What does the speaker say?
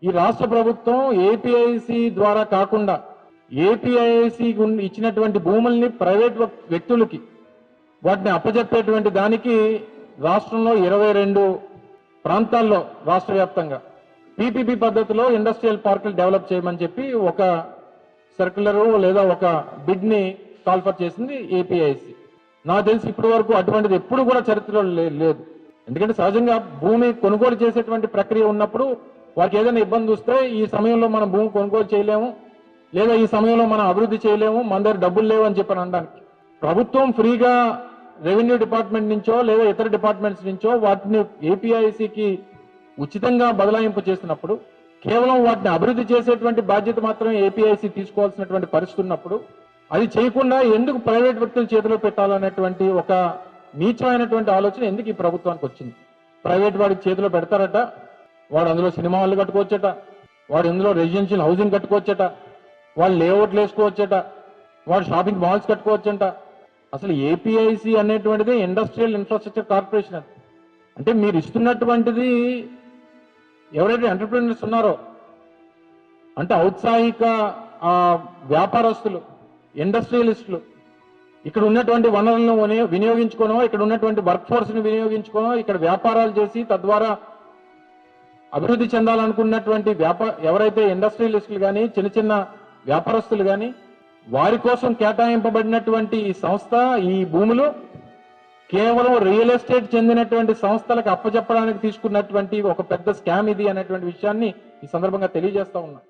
ఈ రాష్ట్ర ప్రభుత్వం ఏపీఐసి ద్వారా కాకుండా ఏపీఐసి ఇచ్చినటువంటి భూముల్ని ప్రైవేట్ వ్యక్తులకి వాటిని అప్పజెప్పేటువంటి దానికి రాష్ట్రంలో 22 ప్రాంతాల్లో రాష్ట్ర వ్యాప్తంగా పీపీపీ పద్ధతిలో ఇండస్ట్రియల్ పార్కులు డెవలప్ చేయమని చెప్పి ఒక సర్క్యులర్ లేదా ఒక బిడ్ ని కాల్ఫర్ చేసింది ఏపీఐసి. నాకు తెలిసి ఇప్పటి వరకు అటువంటిది ఎప్పుడు కూడా చరిత్రలో లేదు. ఎందుకంటే సహజంగా భూమి కొనుగోలు చేసేటువంటి ప్రక్రియ ఉన్నప్పుడు వారికి ఏదైనా ఇబ్బంది వస్తే ఈ సమయంలో మనం భూమి కొనుగోలు చేయలేము, లేదా ఈ సమయంలో మనం అభివృద్ధి చేయలేము, మన దగ్గర డబ్బులు లేవు అని చెప్పని అనడానికి ప్రభుత్వం ఫ్రీగా రెవెన్యూ డిపార్ట్మెంట్ నుంచో లేదా ఇతర డిపార్ట్మెంట్స్ నుంచో వాటిని ఏపీఐసికి ఉచితంగా బదలాయింపు చేసినప్పుడు కేవలం వాటిని అభివృద్ధి చేసేటువంటి బాధ్యత మాత్రమే ఏపీఐసి తీసుకోవాల్సినటువంటి పరిస్థితి ఉన్నప్పుడు అది చేయకుండా ఎందుకు ప్రైవేట్ వ్యక్తుల చేతిలో పెట్టాలనేటువంటి ఒక నీచమైనటువంటి ఆలోచన ఎందుకు ఈ ప్రభుత్వానికి వచ్చింది? ప్రైవేట్ వాడికి చేతిలో పెడతారట, వాడు అందులో సినిమా హాళ్ళు కట్టుకోవచ్చట, వాడు ఇందులో రెసిడెన్షియల్ హౌసింగ్ కట్టుకోవచ్చట, వాళ్ళు లేఅవుట్లు వేసుకోవచ్చట, వాడు షాపింగ్ మాల్స్ కట్టుకోవచ్చంట. అసలు ఏపీఐసి అనేటువంటిది ఇండస్ట్రియల్ ఇన్ఫ్రాస్ట్రక్చర్ కార్పొరేషన్. అంటే మీరు ఇస్తున్నటువంటిది ఎవరైతే ఎంటర్ప్రీనర్స్ ఉన్నారో అంటే ఔత్సాహిక వ్యాపారస్తులు, ఇండస్ట్రియలిస్టులు ఇక్కడ ఉన్నటువంటి వనరులను వినియోగించుకోనో, ఇక్కడ ఉన్నటువంటి వర్క్ ఫోర్స్ ని వినియోగించుకోనో, ఇక్కడ వ్యాపారాలు చేసి తద్వారా అభివృద్ధి చెందాలనుకున్నటువంటి ఎవరైతే ఇండస్ట్రియలిస్టులు కానీ చిన్న చిన్న వ్యాపారస్తులు కానీ వారి కోసం కేటాయింపబడినటువంటి ఈ సంస్థ, ఈ భూములు కేవలం రియల్ ఎస్టేట్ చెందినటువంటి సంస్థలకు అప్పచెప్పడానికి తీసుకున్నటువంటి ఒక పెద్ద స్కామ్ ఇది అనేటువంటి విషయాన్ని ఈ సందర్భంగా తెలియజేస్తా ఉన్నా.